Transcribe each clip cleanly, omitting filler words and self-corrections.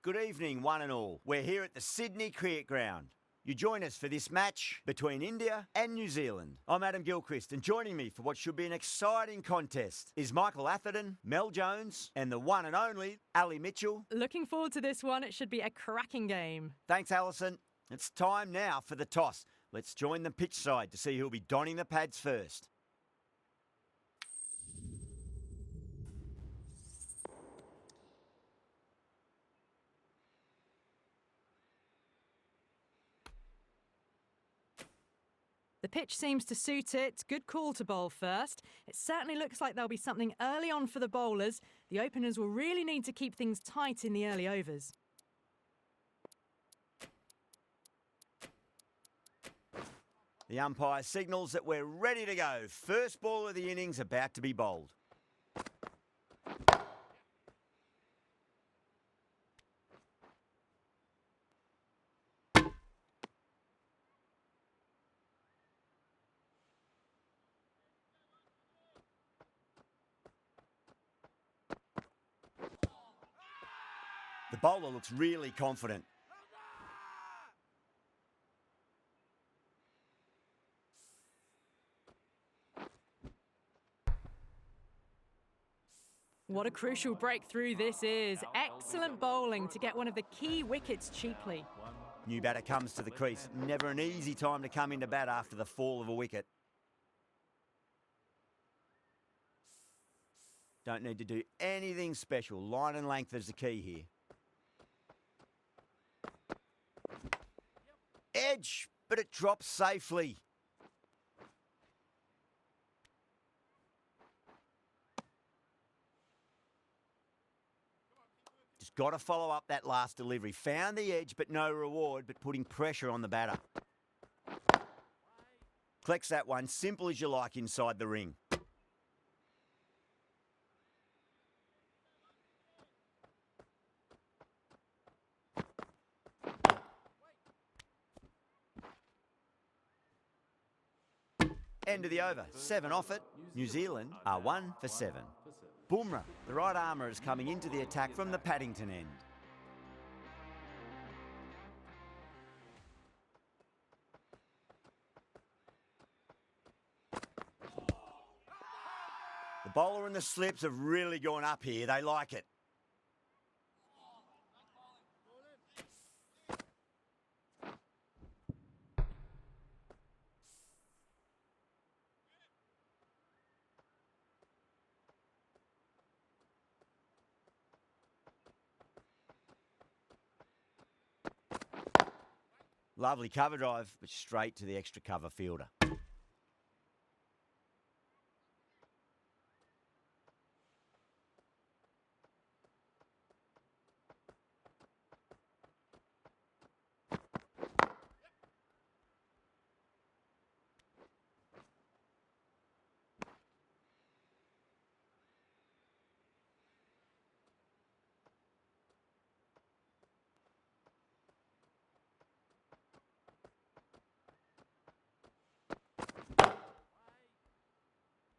Good evening, one and all. We're here at the Sydney Cricket Ground. You join us for this match between India and New Zealand. I'm Adam Gilchrist, and joining me for what should be an exciting contest is Michael Atherton, Mel Jones, and the one and only Ali Mitchell. Looking forward to this one. It should be a cracking game. Thanks, Alison. It's time now for the toss. Let's join the pitch side to see who'll be donning the pads first. The pitch seems to suit it. Good call to bowl first. It certainly looks like there'll be something early on for the bowlers. The openers will really need to keep things tight in the early overs. The umpire signals that we're ready to go. First ball of the innings about to be bowled. The bowler looks really confident. What a crucial breakthrough this is. Excellent bowling to get one of the key wickets cheaply. New batter comes to the crease. Never an easy time to come into bat after the fall of a wicket. Don't need to do anything special. Line and length is the key here. Edge, but it drops safely. Just got to follow up that last delivery. Found the edge, but no reward, but putting pressure on the batter. Collects that one, simple as you like inside the ring. End of the over. 7 off it. New Zealand are 1 for 7. Bumrah, the right armour, is coming into the attack from the Paddington end. The bowler and the slips have really gone up here. They like it. Lovely cover drive, but straight to the extra cover fielder.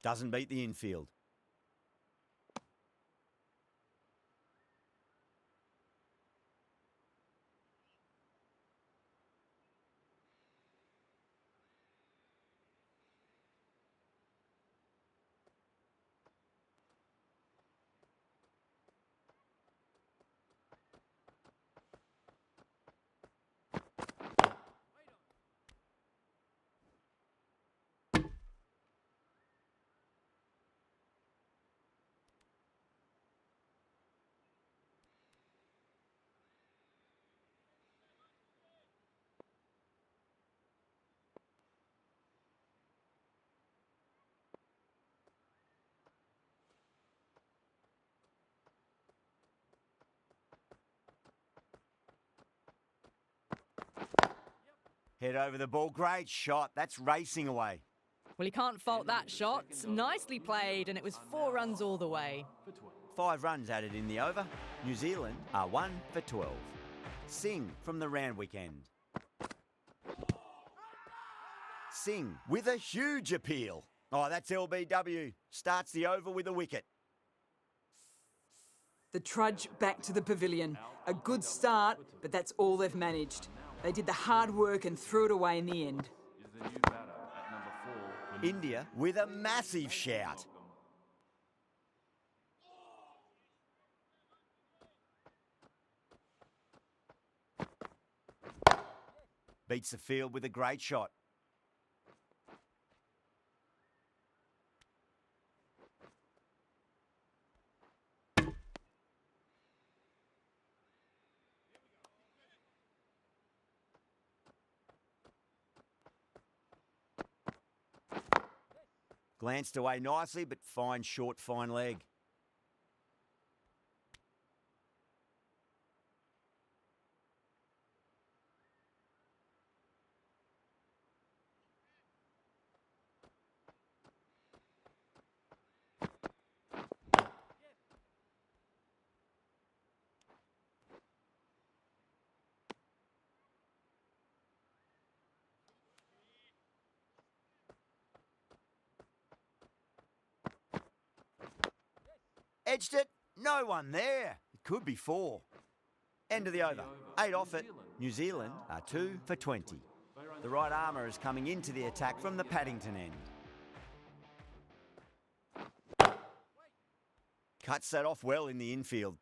Doesn't beat the infield. Head over the ball. Great shot. That's racing away. Well, you can't fault that shot. Nicely played, and it was 4 runs all the way. 5 runs added in the over. New Zealand are 1 for 12. Singh from the Randwick end. Singh with a huge appeal. Oh, that's LBW. Starts the over with a wicket. The trudge back to the pavilion. A good start, but that's all they've managed. They did the hard work and threw it away in the end. Is the new batter at number 4. India with a massive shout. Beats the field with a great shot. Glanced away nicely, but fine short, fine leg. Edged it. No one there. It could be 4. End of the over. 8 off it. New Zealand are 2 for 20. The right armour is coming into the attack from the Paddington end. Cuts that off well in the infield.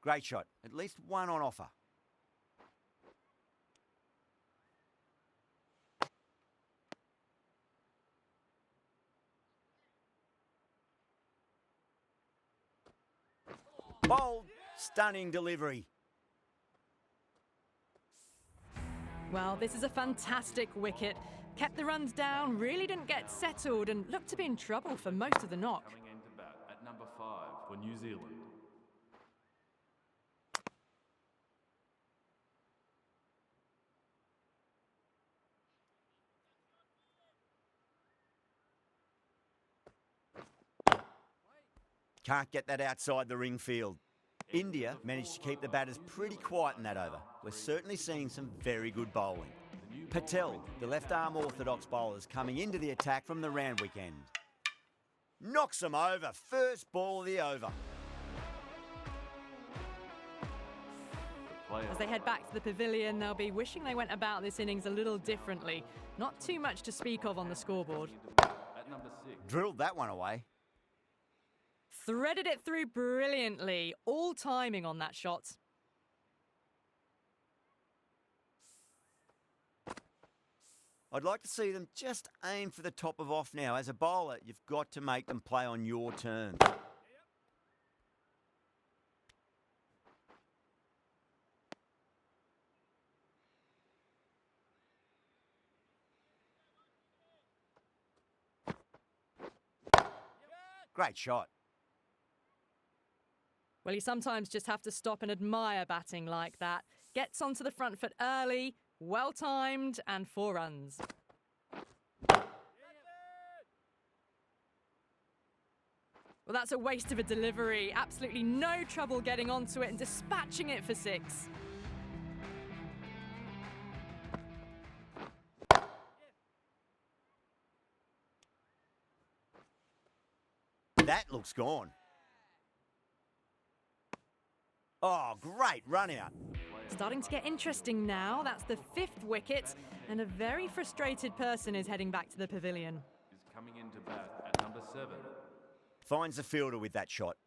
Great shot. At least one on offer. Bold, stunning delivery. Well, this is a fantastic wicket. Kept the runs down, really didn't get settled, and looked to be in trouble for most of the knock. Coming into bat at number 5 for New Zealand. Can't get that outside the ring field. India managed to keep the batters pretty quiet in that over. We're certainly seeing some very good bowling. Patel, the left-arm orthodox bowlers, coming into the attack from the Randwick end. Knocks them over. First ball of the over. As they head back to the pavilion, they'll be wishing they went about this innings a little differently. Not too much to speak of on the scoreboard. At number 6. Drilled that one away. Threaded it through brilliantly. All timing on that shot. I'd like to see them just aim for the top of off now. As a bowler, you've got to make them play on your terms. Great shot. Well, you sometimes just have to stop and admire batting like that. Gets onto the front foot early, well timed, and 4 runs. Well, that's a waste of a delivery. Absolutely no trouble getting onto it and dispatching it for 6. That looks gone. Oh, great run out. Starting to get interesting now. That's the 5th wicket, and a very frustrated person is heading back to the pavilion. Is coming into bat at number 7. Finds the fielder with that shot.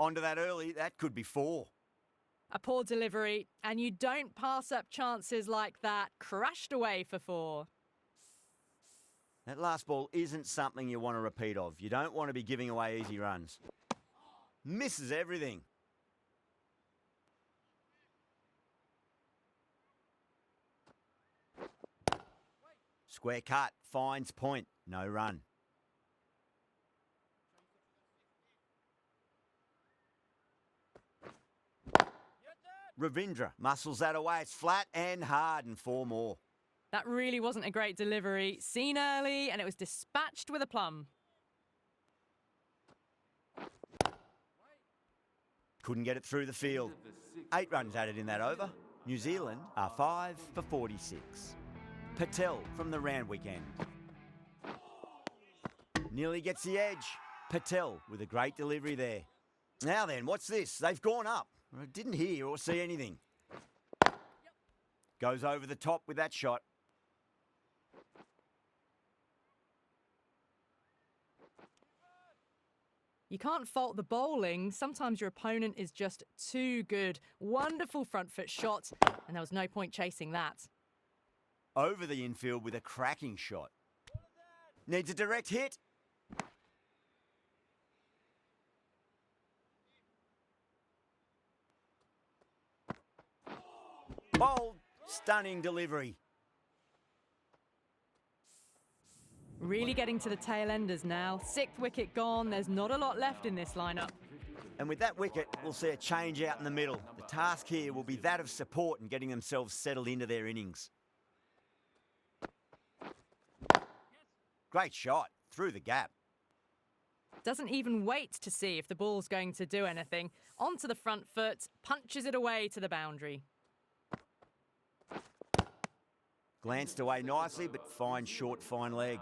Onto that early, that could be 4. A poor delivery, and you don't pass up chances like that. Crashed away for 4. That last ball isn't something you want to repeat of. You don't want to be giving away easy runs. Misses everything. Square cut, finds point, no run. Ravindra muscles that away. It's flat and hard and 4 more. That really wasn't a great delivery. Seen early, and it was dispatched with a plum. Couldn't get it through the field. 8 runs added in that over. New Zealand are 5 for 46. Patel from the Randwick end. Nearly gets the edge. Patel with a great delivery there. Now then, what's this? They've gone up. I didn't hear or see anything. Goes over the top with that shot. You can't fault the bowling. Sometimes your opponent is just too good. Wonderful front foot shot, and there was no point chasing that. Over the infield with a cracking shot. Needs a direct hit. Bold, stunning delivery. Really getting to the tail enders now. 6th wicket gone. There's not a lot left in this lineup. And with that wicket, we'll see a change out in the middle. The task here will be that of support and getting themselves settled into their innings. Great shot, through the gap. Doesn't even wait to see if the ball's going to do anything. Onto the front foot, punches it away to the boundary. Glanced away nicely, but fine short, fine leg.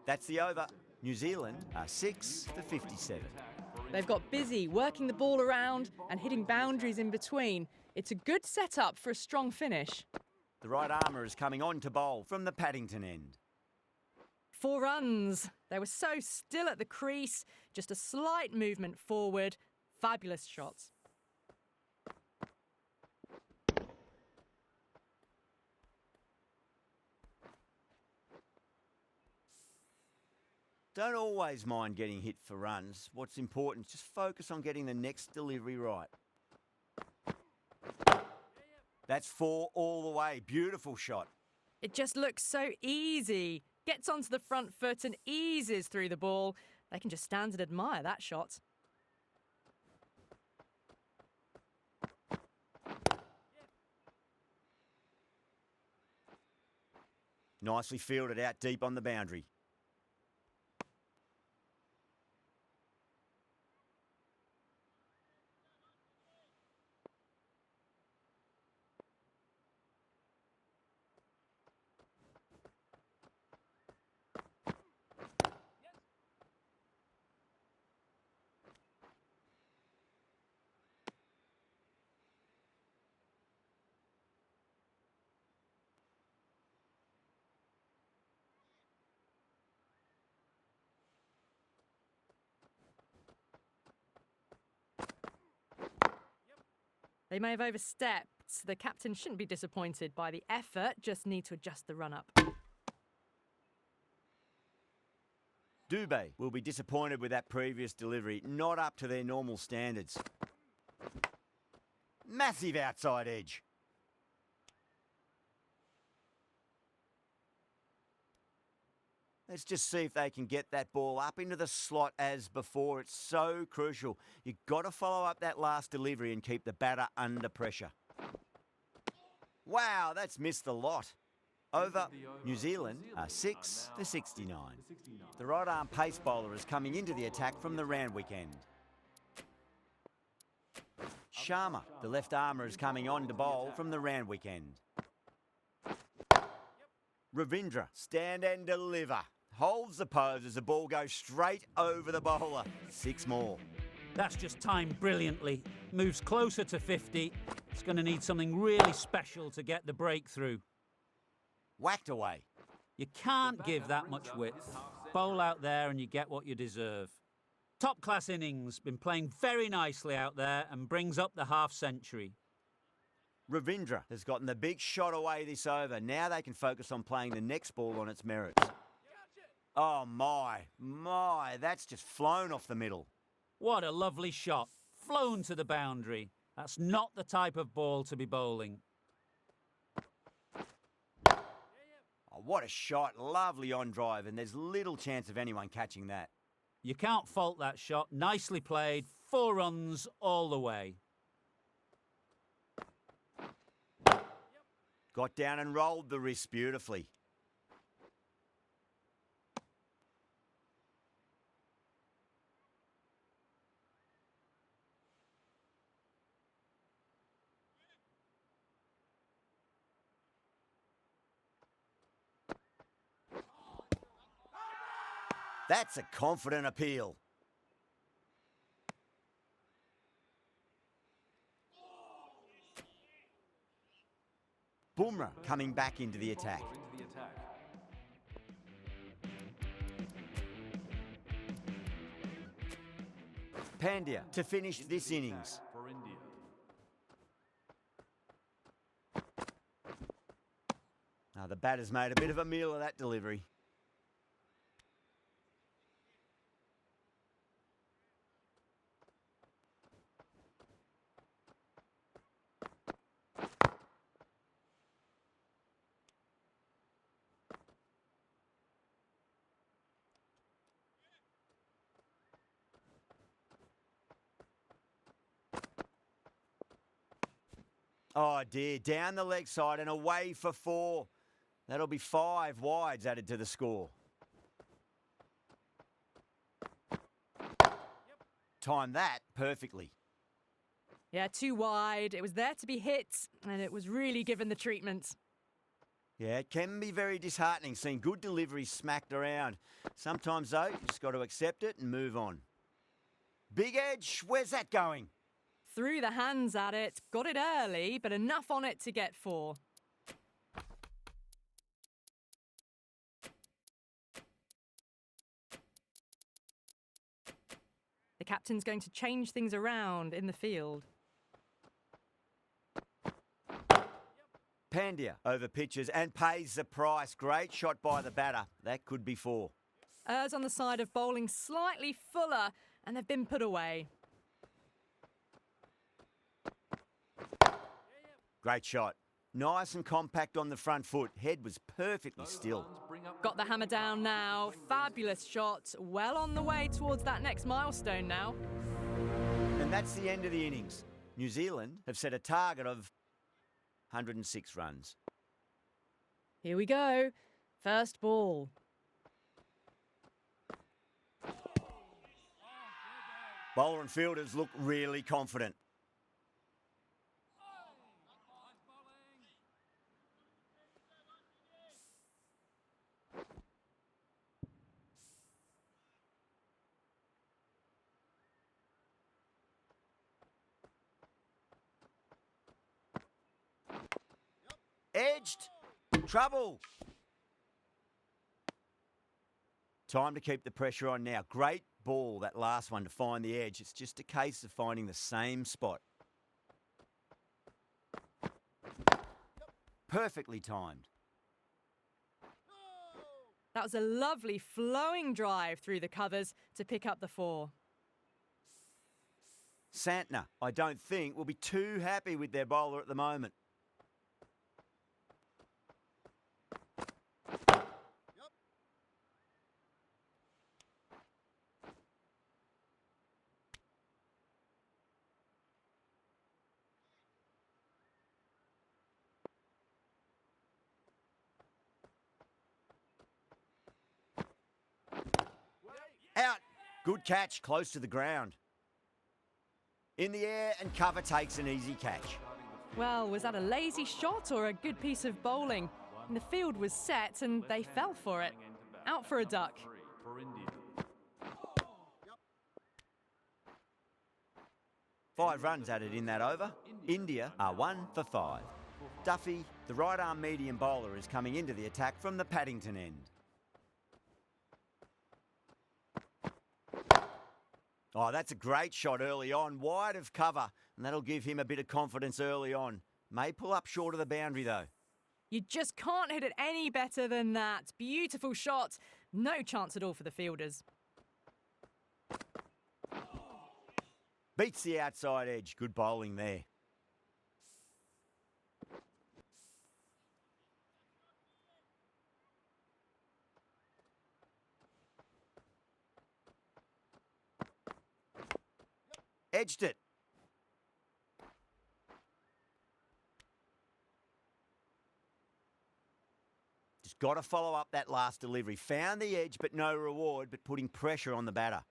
That's the over. New Zealand are 6 for 57. They've got busy working the ball around and hitting boundaries in between. It's a good setup for a strong finish. The right armour is coming on to bowl from the Paddington end. 4 runs. They were so still at the crease. Just a slight movement forward. Fabulous shots. Don't always mind getting hit for runs. What's important is just focus on getting the next delivery right. That's 4 all the way. Beautiful shot. It just looks so easy. Gets onto the front foot and eases through the ball. They can just stand and admire that shot. Nicely fielded out deep on the boundary. They may have overstepped. The captain shouldn't be disappointed by the effort, just need to adjust the run-up. Dubé will be disappointed with that previous delivery, not up to their normal standards. Massive outside edge. Let's just see if they can get that ball up into the slot as before. It's so crucial. You've got to follow up that last delivery and keep the batter under pressure. Wow, that's missed the lot. Over. New Zealand are 6 for 69. The right arm pace bowler is coming into the attack from the Randwick end. Sharma, the left armour, is coming on to bowl from the Randwick end. Ravindra, stand and deliver. Holds the pose as the ball goes straight over the bowler. 6 more. That's just timed brilliantly. Moves closer to 50. It's going to need something really special to get the breakthrough. Whacked away. You can't give that much width. Bowl out there and you get what you deserve. Top-class innings. Been playing very nicely out there and brings up the half-century. Ravindra has gotten the big shot away this over. Now they can focus on playing the next ball on its merits. Oh, my, that's just flown off the middle. What a lovely shot. Flown to the boundary. That's not the type of ball to be bowling. Oh, what a shot. Lovely on drive, and there's little chance of anyone catching that. You can't fault that shot. Nicely played. 4 runs all the way. Got down and rolled the wrist beautifully. That's a confident appeal. Bumrah coming back into the attack. Into the attack. Pandya to finish this innings. For India. Now the batter's made a bit of a meal of that delivery. Oh dear, down the leg side and away for 4. That'll be 5 wides added to the score. Timed that perfectly. Yeah, too wide. It was there to be hit, and it was really given the treatment. Yeah, it can be very disheartening seeing good deliveries smacked around. Sometimes, though, you just got to accept it and move on. Big edge, where's that going? Threw the hands at it, got it early, but enough on it to get 4. The captain's going to change things around in the field. Pandya over pitches and pays the price. Great shot by the batter. That could be 4. Errs on the side of bowling slightly fuller, and they've been put away. Great shot. Nice and compact on the front foot. Head was perfectly still. Got the hammer down now. Fabulous shot. Well on the way towards that next milestone now. And that's the end of the innings. New Zealand have set a target of 106 runs. Here we go. First ball. Bowler and fielders look really confident. Edged. Trouble. Time to keep the pressure on now. Great ball, that last one, to find the edge. It's just a case of finding the same spot. Perfectly timed. That was a lovely flowing drive through the covers to pick up the 4. Santner, I don't think, will be too happy with their bowler at the moment. Out. Good catch, close to the ground. In the air and cover takes an easy catch. Well, was that a lazy shot or a good piece of bowling? And the field was set and they fell for it. Out for a duck. For India. 5 runs added in that over. India are 1 for 5. Duffy, the right-arm medium bowler, is coming into the attack from the Paddington end. Oh, that's a great shot early on, wide of cover, and that'll give him a bit of confidence early on. May pull up short of the boundary, though. You just can't hit it any better than that. Beautiful shot. No chance at all for the fielders. Beats the outside edge. Good bowling there. Edged it. got to follow up that last delivery. Found the edge, but no reward, but putting pressure on the batter.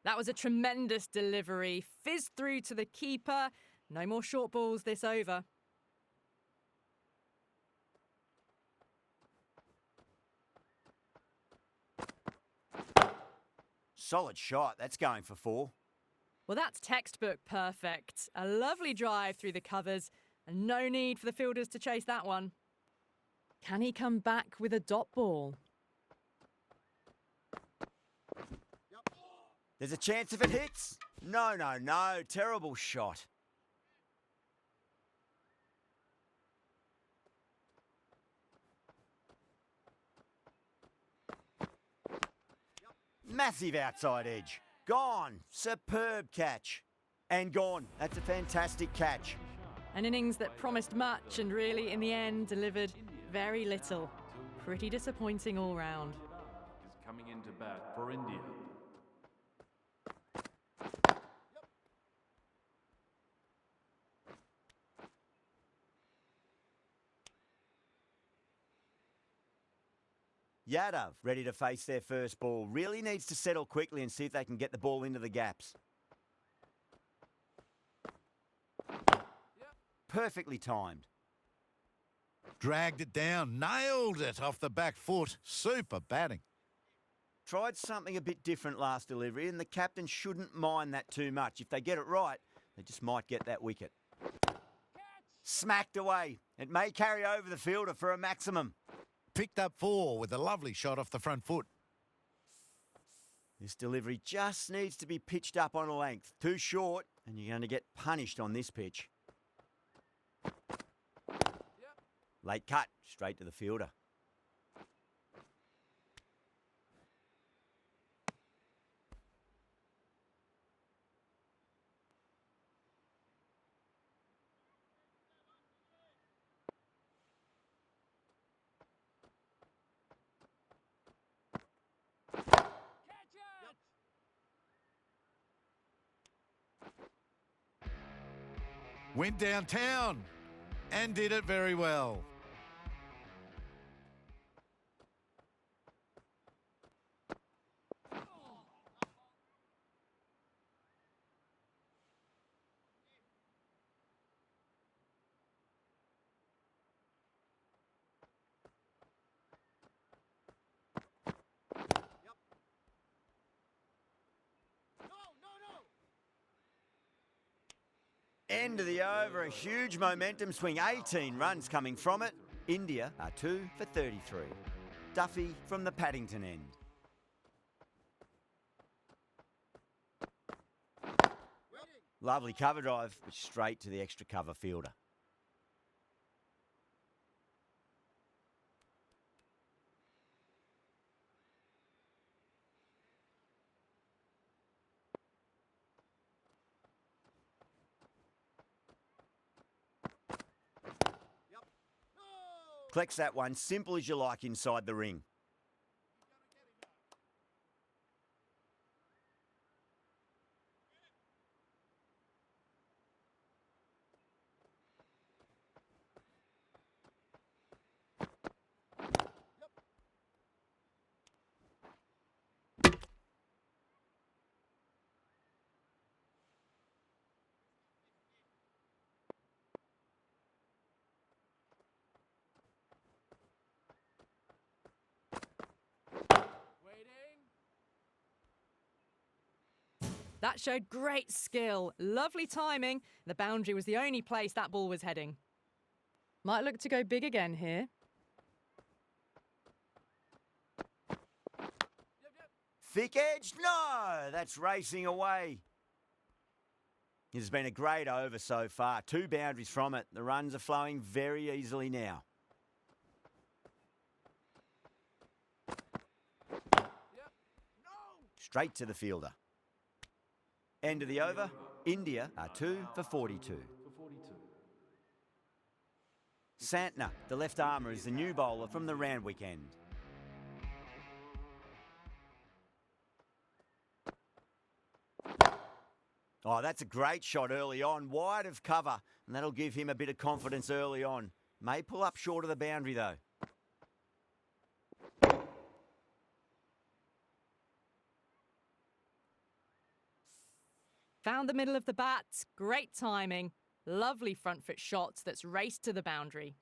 That was a tremendous delivery. Fizzed through to the keeper. No more short balls this over. Solid shot. That's going for 4. Well, that's textbook perfect. A lovely drive through the covers, and no need for the fielders to chase that one. Can he come back with a dot ball? There's a chance if it hits. No. Terrible shot. Massive outside edge. Gone. Superb catch. And gone. That's a fantastic catch. An innings that promised much and really, in the end, delivered very little. Pretty disappointing all round. Is coming into bat for India. Yadav, ready to face their first ball, really needs to settle quickly and see if they can get the ball into the gaps. Perfectly timed. Dragged it down, nailed it off the back foot. Super batting. Tried something a bit different last delivery, and the captain shouldn't mind that too much. If they get it right, they just might get that wicket. Smacked away. It may carry over the fielder for a maximum. Picked up 4 with a lovely shot off the front foot. This delivery just needs to be pitched up on a length. Too short, and you're going to get punished on this pitch. Late cut, straight to the fielder. Went downtown and did it very well. End of the over, a huge momentum swing, 18 runs coming from it. India are 2 for 33. Duffy from the Paddington end. Lovely cover drive, but straight to the extra cover fielder. Collects that one, simple as you like inside the ring. That showed great skill. Lovely timing. The boundary was the only place that ball was heading. Might look to go big again here. Thick edge? No, that's racing away. It has been a great over so far. 2 boundaries from it. The runs are flowing very easily now. Straight to the fielder. End of the over. India are 2 for 42. Santner, the left armour, is the new bowler from the Randwick end. Oh, that's a great shot early on, wide of cover, and that'll give him a bit of confidence early on. May pull up short of the boundary, though. Found the middle of the bat. Great timing. Lovely front foot shot that's raced to the boundary.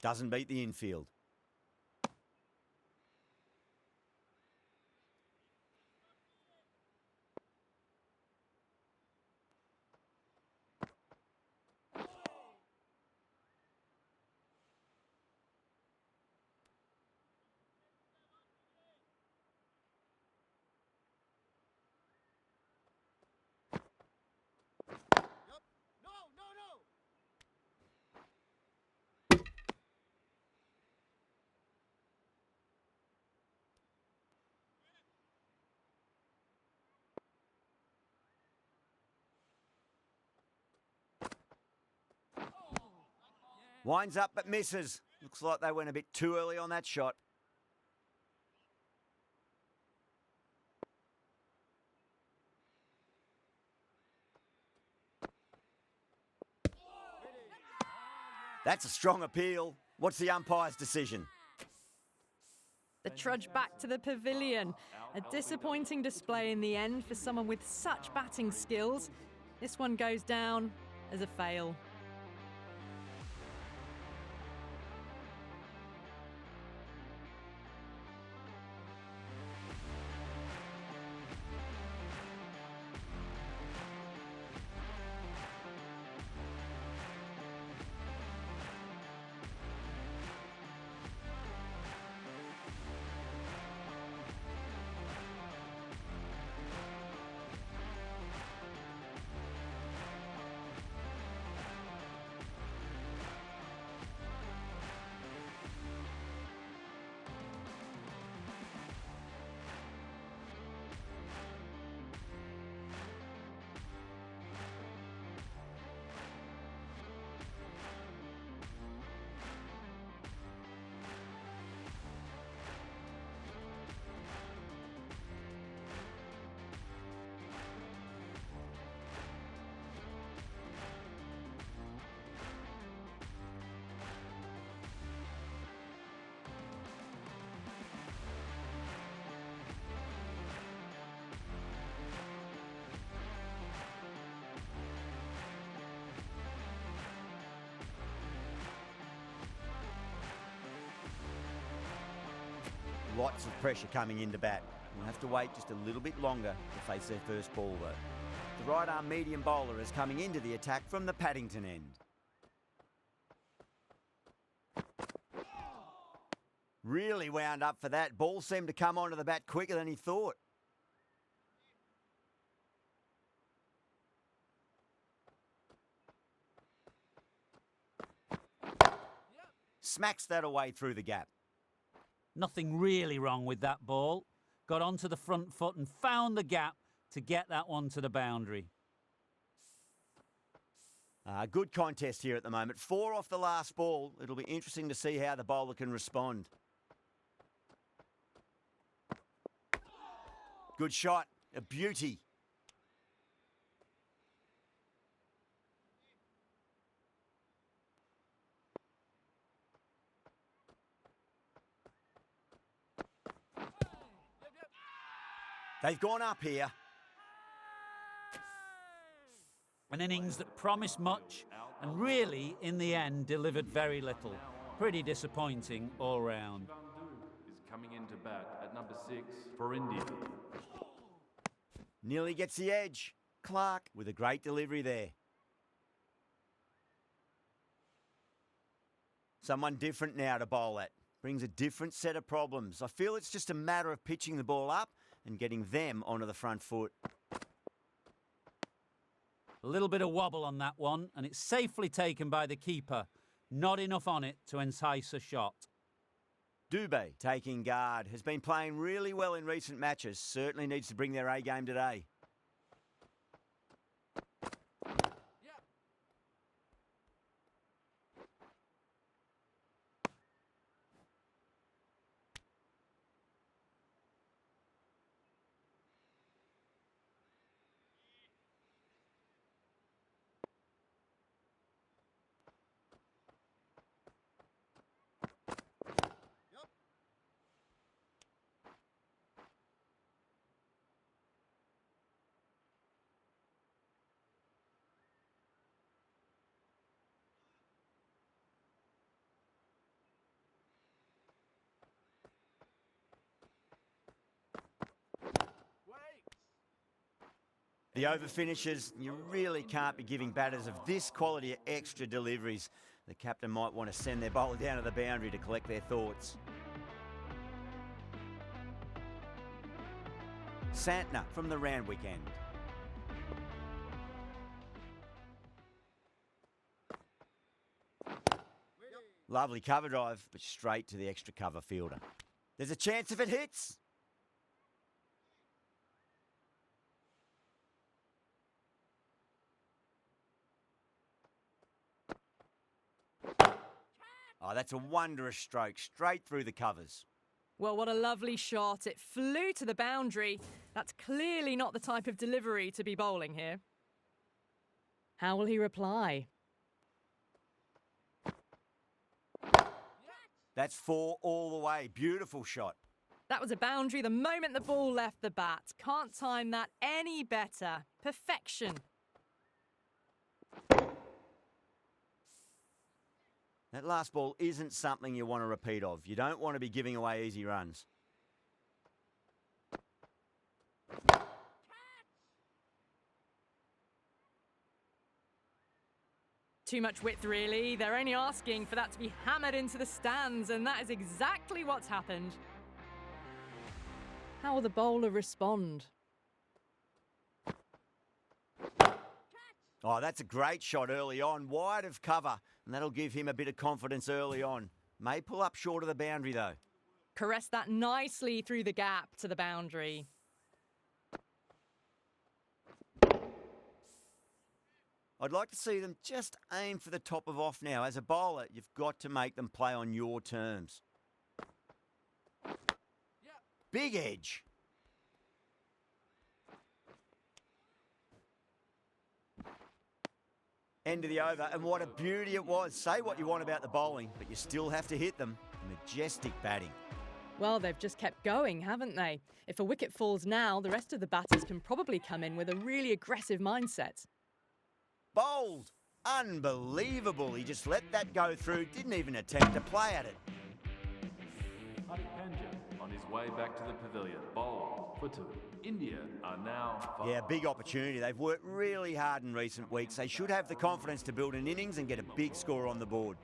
Doesn't beat the infield. Winds up but misses. Looks like they went a bit too early on that shot. That's a strong appeal. What's the umpire's decision? The trudge back to the pavilion. A disappointing display in the end for someone with such batting skills. This one goes down as a fail. Lots of pressure coming into bat. We'll have to wait just a little bit longer to face their first ball, though. The right-arm medium bowler is coming into the attack from the Paddington end. Really wound up for that. Ball seemed to come onto the bat quicker than he thought. Smacks that away through the gap. Nothing really wrong with that ball. Got onto the front foot and found the gap to get that one to the boundary. Good contest here at the moment. 4 off the last ball. It'll be interesting to see how the bowler can respond. Good shot. A beauty. They've gone up here. An innings that promised much and really, in the end, delivered very little. Pretty disappointing all round. Is coming into bat at number 6 for India. Nearly gets the edge. Clark with a great delivery there. Someone different now to bowl at. Brings a different set of problems. I feel it's just a matter of pitching the ball up and getting them onto the front foot. A little bit of wobble on that one, and it's safely taken by the keeper. Not enough on it to entice a shot. Dubé, taking guard, has been playing really well in recent matches. Certainly needs to bring their A game today. The over finishes, you really can't be giving batters of this quality extra deliveries. The captain might want to send their bowler down to the boundary to collect their thoughts. Santner from the Randwick end. Lovely cover drive, but straight to the extra cover fielder. There's a chance if it hits. Oh, that's a wondrous stroke, straight through the covers. Well, what a lovely shot. It flew to the boundary. That's clearly not the type of delivery to be bowling here. How will he reply? That's 4 all the way. Beautiful shot. That was a boundary the moment the ball left the bat. Can't time that any better. Perfection. That last ball isn't something you want to repeat of. You don't want to be giving away easy runs. Too much width, really. They're only asking for that to be hammered into the stands, and that is exactly what's happened. How will the bowler respond? Oh, that's a great shot early on, wide of cover, and that'll give him a bit of confidence early on. May pull up short of the boundary, though. Caress that nicely through the gap to the boundary. I'd like to see them just aim for the top of off now. As a bowler, you've got to make them play on your terms. Big edge. End of the over, and what a beauty it was. Say what you want about the bowling, but you still have to hit them. Majestic batting. Well, they've just kept going, haven't they? If a wicket falls now, the rest of the batters can probably come in with a really aggressive mindset. Bowled. Unbelievable. He just let that go through, didn't even attempt to play at it. Hardik Pandya on his way back to the pavilion. Bowled for 2. India are now 5. Yeah, big opportunity. They've worked really hard in recent weeks. They should have the confidence to build an innings and get a big score on the board.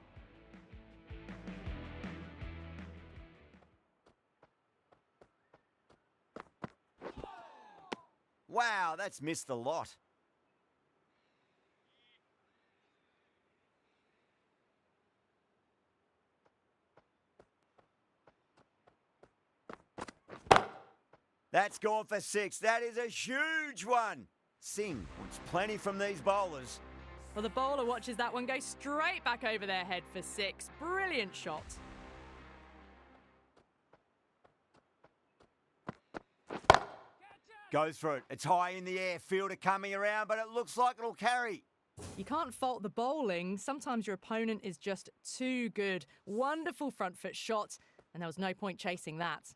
Wow, that's missed the lot. That's gone for 6. That is a huge one. Singh wants plenty from these bowlers. Well, the bowler watches that one go straight back over their head for 6. Brilliant shot. Goes for it. It's high in the air. Fielder coming around, but it looks like it'll carry. You can't fault the bowling. Sometimes your opponent is just too good. Wonderful front foot shot, and there was no point chasing that.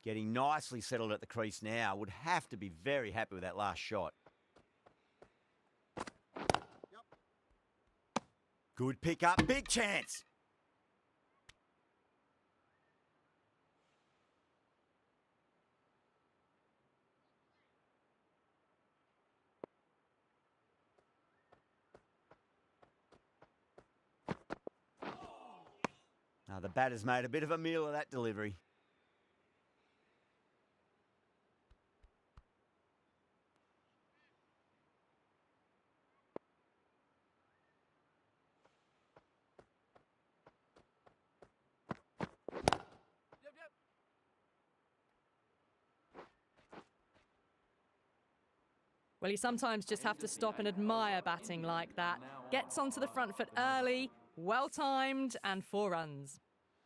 Getting nicely settled at the crease now. Would have to be very happy with that last shot. Good pick up. Big chance. Now the batter's made a bit of a meal of that delivery. Well, you sometimes just have to stop and admire batting like that. Gets onto the front foot early, well-timed, and 4 runs.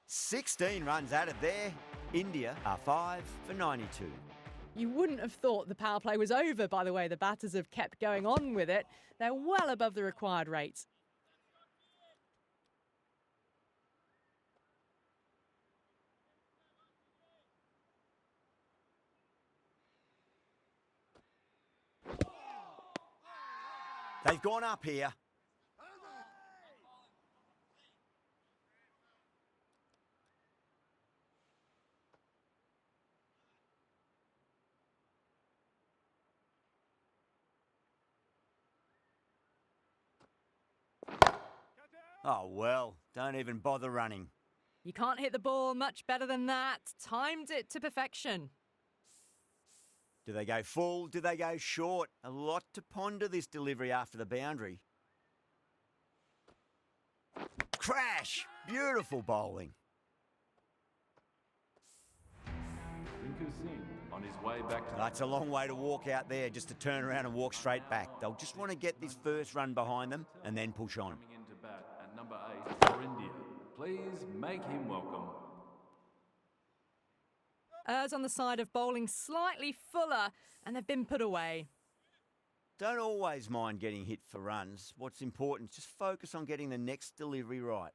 16 runs added there. India are 5 for 92. You wouldn't have thought the power play was over by the way the batters have kept going on with it. They're well above the required rate. They've gone up here. Oh, well, don't even bother running. You can't hit the ball much better than that. Timed it to perfection. Do they go full? Do they go short? A lot to ponder this delivery after the boundary. Crash! Beautiful bowling. Rinku Singh on his way back to That's a long way to walk out there just to turn around and walk straight back. They'll just want to get this first run behind them and then push on. coming into bat at number 8 for India. Please make him welcome. Errs on the side of bowling slightly fuller, and they've been put away. Don't always mind getting hit for runs. What's important is just focus on getting the next delivery right.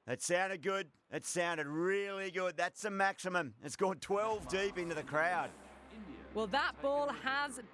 That sounded good. It sounded really good. That's the maximum. It's gone 12 deep into the crowd. Well, that ball has been